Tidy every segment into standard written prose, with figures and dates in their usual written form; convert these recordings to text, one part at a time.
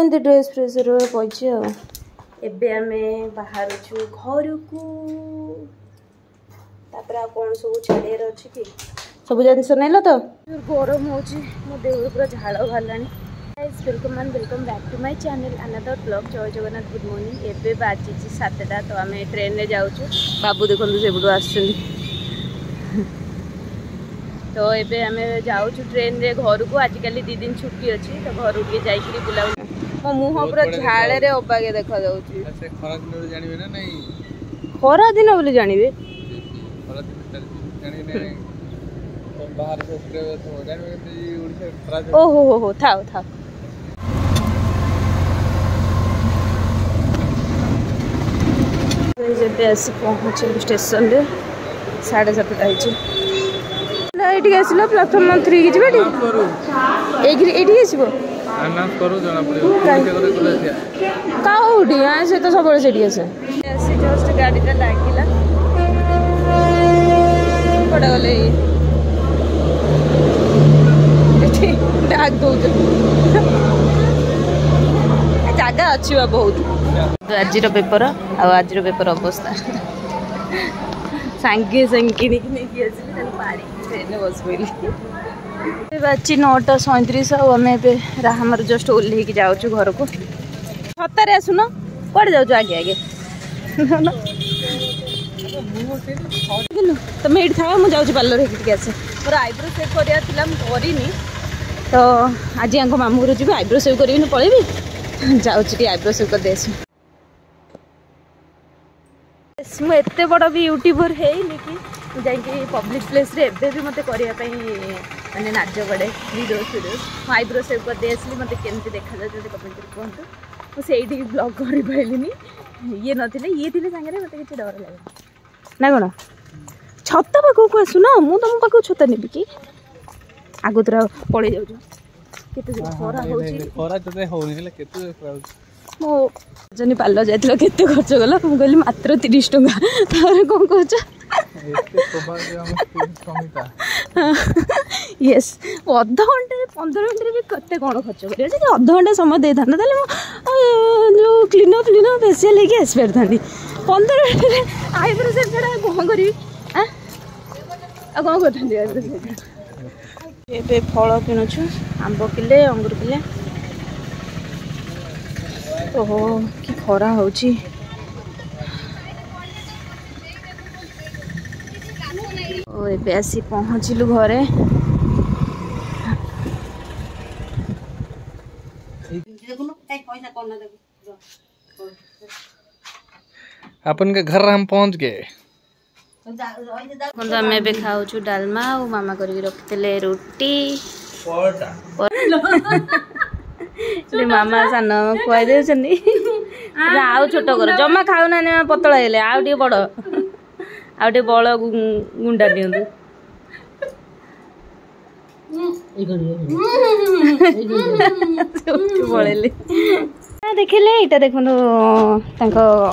एमती dress fresh पड़े एबे आमे बाहर घर को कौन सब छाड़ियार अच्छी कि सब जिन नाइल तो गरम हो मो देह पूरा झाड़ बाहर welcome and welcome back to my channel another blog जय जगन्नाथ गुड मॉर्निंग एबे बाजी 7टा तो आम ट्रेन रे जाऊँ बाबू देखो से आस तो एबे आम जाऊँ ट्रेन रे घर को आजिकल 2 दिन छुट्टी अच्छी तो घर के जाइए बुला मो मुह पूरा झाड़े अबागे देखा खरा दिन बोली जानवे ओहो हो थाओ थाओ आस पहुँचल स्टेशन रे 7:30 ये आसल प्लाटफर्म 3 की जी से तो सब जस्ट गाड़ीटा लगिला पड़ा गले डाक दौर जगह अच्छी बहुत आज पेपर आज पेपर अवस्था सांगे सांगे किणी पारी ट्रेन बस पड़ी बाची 9:37 आम राहमर जस्ट ओह्ल जाऊँ घर को छतारे आसुन कौड़े जाऊँ आगे आगे तुम ये था मुझे जाऊँ पार्लर होगी आसे मोर आईब्रो सेव करार करनी तो आज यहाँ मामू घर जी आईब्रो सेव करी पलैबी जाऊँ आईब्रो सेव कर दे मुझे बड़ भी यूट्यूबर है कि जाकि पब्लिक प्लेस रे एबे भी मते करिया पई माने नाच गड़े वीडियोस आईब्रो सेव कर दे असली मते केमती देखा जाय कमेंट कर कहतु मु सेठी ब्लॉग करि पाइलिनी ये नथिले ये थिले संगे मते किछ डर लागे ना कोन छत्ता पाखो को आसु ना मु तुम पाखो छत्ता नेबी कि आगुतरा पळे जाउ केते खरा होची खरा जते होनी हले केते खरा मो जनी पार्लर जाइतिलो केते खर्च गला मु कहली मात्र 30 टका तारे कोन कहछ यस अध घंटे 15 मिनट भी कते कौन खर्च कर अध घंटा समय दे था जो क्लीनअप फेसियल लेके आस पार था 15 मिनट आईब्रो सेव छड़ा कौन करी कौन करते आईब्रो सेव ये फल किणुछु आंब किले अंगूर किले ओहो कि खरा होची एबे आसी पहुँचलु घरे अपन के घर हम पहुँच गए आम खाऊ डालमा और मामा कर रखते रोटी मामा सान खुआई दे आउ छोट कर जमा खाऊ ना पतला हेले आउ टे बड़ आउ बल गुंडा दिंतु पड़े देखिले यहाँ देखो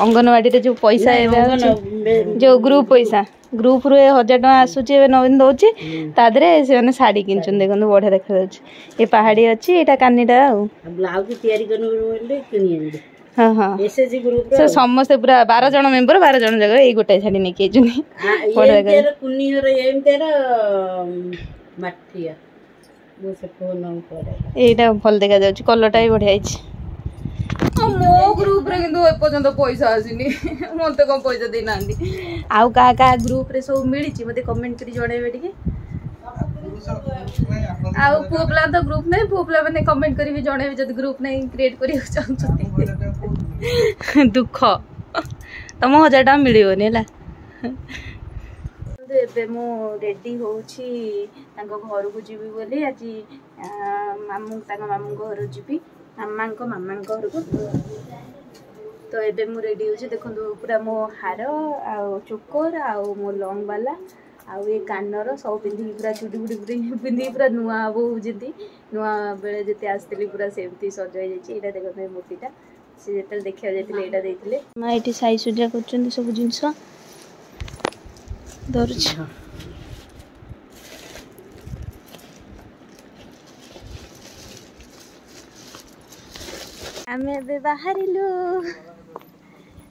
अंगनवाड़ी जो पैसा जो ग्रुप पैसा ग्रुप रू 1000 टका आसूची नवीन दौर तादे से शाढ़ी किन देखो बढ़िया देखा ये पहाड़ी अच्छी यहाँ कानीटा हाँ हाँ से समस्ते पूरा 12 जन मेम्बर 12 जन जगह ये गोटे शाढ़ी नहीं यहाँ भल देखा जाऊँ कलरटा भी बढ़िया मो ग्रुप रे किंतु एपर्यंत पैसा आसीनी मत कौन पैसा दे ना आउ क्या ग्रुप रे सब मिली मत कमेंट कर जणेबे टिके आउ पुओ पिला तो ग्रुप नहीं पुओ पिला मैंने कमेंट करी जणेबे जब ग्रुप नहीं क्रिएट करिया चाहछथि दुख तुम 1000 टका मिलियोनी हला एबे मो रेडी होछि तांको घर को जीवी बोली आज मामू घर जीवी मामा घर को तो एबे मु रेडी हो देखो पूरा मो हार आ चोकर आ मो लंग वाला आउ ये कानर सब पिंधि पूरा चुड़ी बुड़ी पिंधि पूरा नुआ बो जति नुआ बेले जति आसली पूरा सेमती सजाई जाइए यहाँ देखो मूर्तिटा से जो देखा जाइए यहाँ देते माँ ये साई सुजा कर सब जिनस धरुच आमे बे बाहरिलु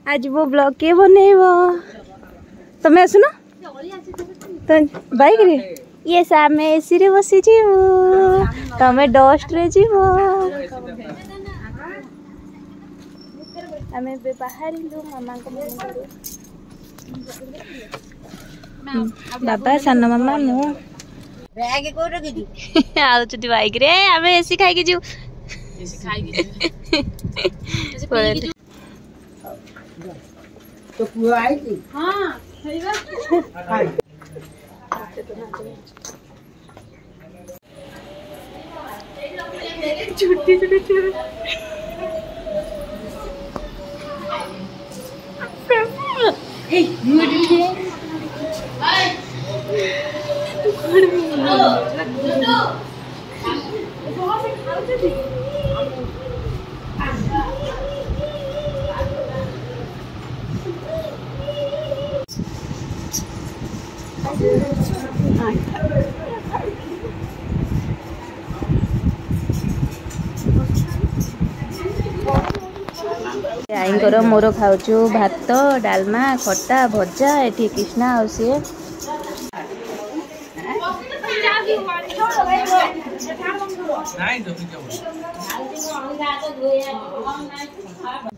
आज वो ब्लॉग के बनेब तमें आसुन तो बाइक रे ये आमे एसी रे बसी जीवु तमें डस्ट रे जीवो आमे बे बाहरिलु मामा को बाबा सान मामा मु बैग को रखी आउ छुटी बाइक रे आमे एसी खाई के जीव तो पुआ आई थी हां खइबा छुट्टी छुट्टी हे मुड़ी तू खड़ आईंकर मोर खाऊचु भात डालमा खट्टा भजा एठी कृष्णा आ सी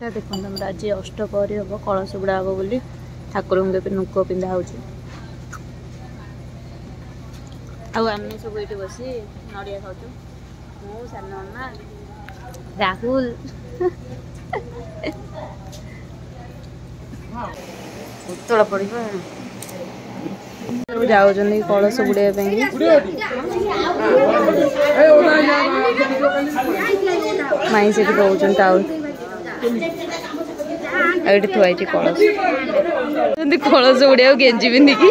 देखो आज अष्टपहरी हम कलश गुड़ा हम बोली ठाकुर नुक पिंधा हो आम सब ये बसी नड़िया खाऊ मु सान मामा राहुल उत्तोड़ पड़ जाऊँ कलश बुड़े माई से दौन टाउल ये थुआई कलश कलश उड़िया गेंजी पिंधिकी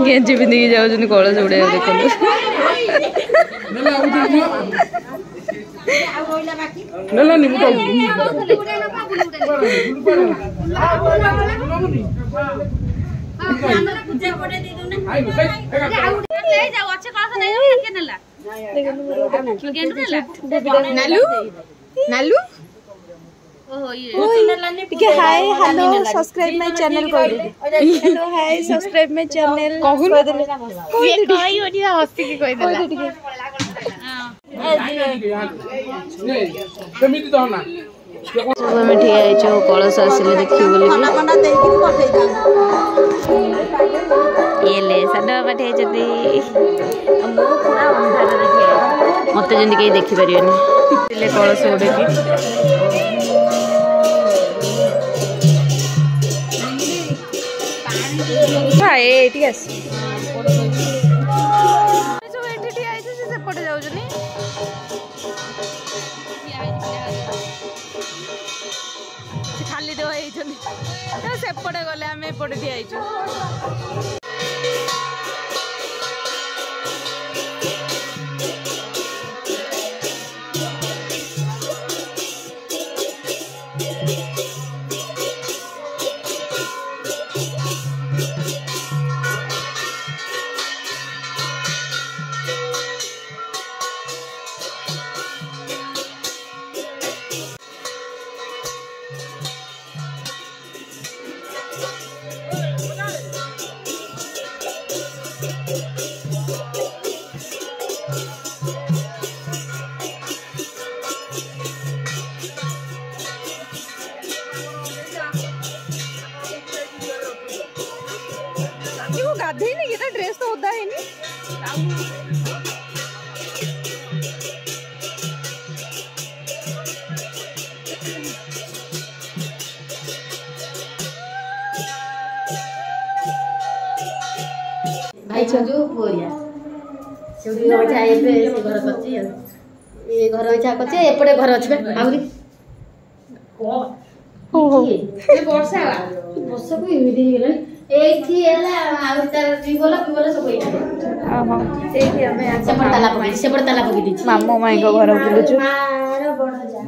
गेंजी पिंधिकी जाऊँ कलश उड़िया देखो नालू hi hello subscribe my channel hello hi subscribe my channel हसी के कह दिला हमें ठिया कलश आसिले देखिए बोली ये ले सादा बाटे जदी पूरा अंधार रे ठिया मते जंदी के देखि परियनी ले कलश ओडे की हां एठी आस जो एठी ठिया आइछ से पड़े जाउ जनी खाली देव सेपटे गले आम एपटे ठिया गाधे नहीं ड्रेस तो ओदा है नहीं भाई जो बोरिया सेउडी ओछा एबे से घर करछि ए घर ओछा करछि एपटे घर अछि बे आउरी हो ए वर्षा वर्षा को एमिदी गेलै एथि एला आउरी तार जीवला पिवला सब एथि हां एथि हमें सेपड़ ताला पकि दी मामो माई को घर बुलुछु मार बड़ जा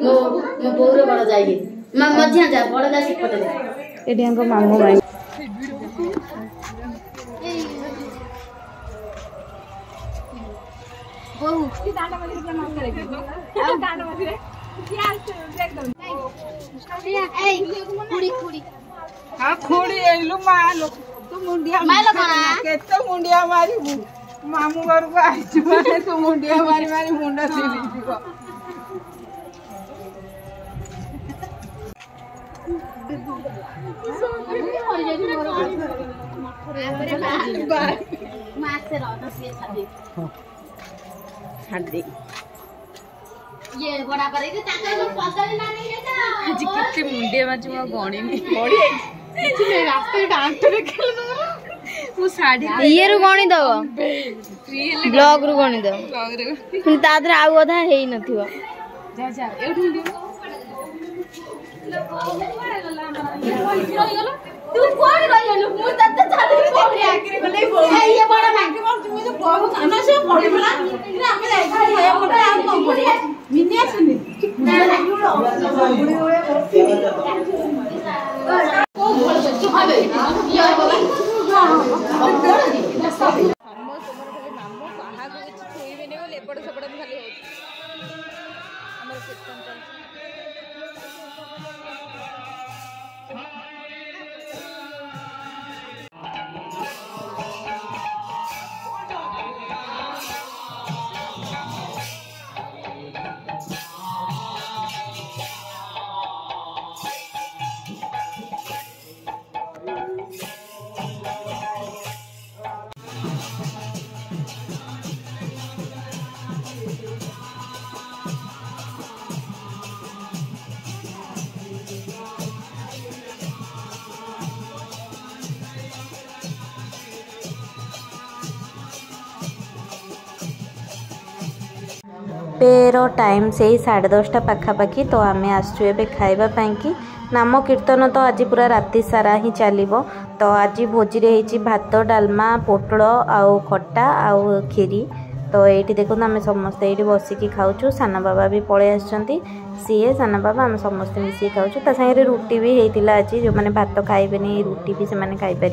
मो मो बोर बड़ जाई मध्य जा बड़ जा सेपटे एडी हमको मामो माई खुड़ी एलु मालो तू मुंडिया केते मुंडिया मारिबु मामू घर को आइछु माने तू मुंडिया मारी मारी मुंडा सिली जीव ये बड़ा करेगी ताके लोग पकड़ ना नहीं है आज कितने मुंडे माची मैं गणी नहीं रास्ते डांस रे खेल दो वो साड़ी ये रु गणी दव ब्लॉग रु गणी दव ब्लॉग रे पुनी ता दर आउ अधा हेई नथिबो जा जा एठी तू कोन गइलु मु तत चालू कोन आखिर गले ये बड़ा भागी मत तू जो कहू खाना से पड़े बला रे हमें देखा है मोटा हम को पड़े मिनिया सुनी ना को बोल तू हबे ये बाबा मामू कहा को କିଛି ଛୁଇବେନି ବୋଲି ଏପଟ ସେପଟ ଖାଲି ହଉଛି ଆମର କୀର୍ତ୍ତନ ଚାଲିଛି। पेर टाइम से 10:30 पाखापाखि तो आम आसचु ए खाइबापी कि नाम कीर्तन तो आज पूरा राति सारा ही चलो। तो आज भोजी रे भात डालमा पोटल आउ खट्टा आउ खीरी। तो ये देखो आम समस्ते ये बसिकी खाऊँ सान बाबा भी पलि आसुँच सीए सान बाबा आम समस्ते मिसिक खाऊँ। ता सागे रुटी भी होता आज जो मैंने भात खाइबेनि रुटी भी से खाईपर।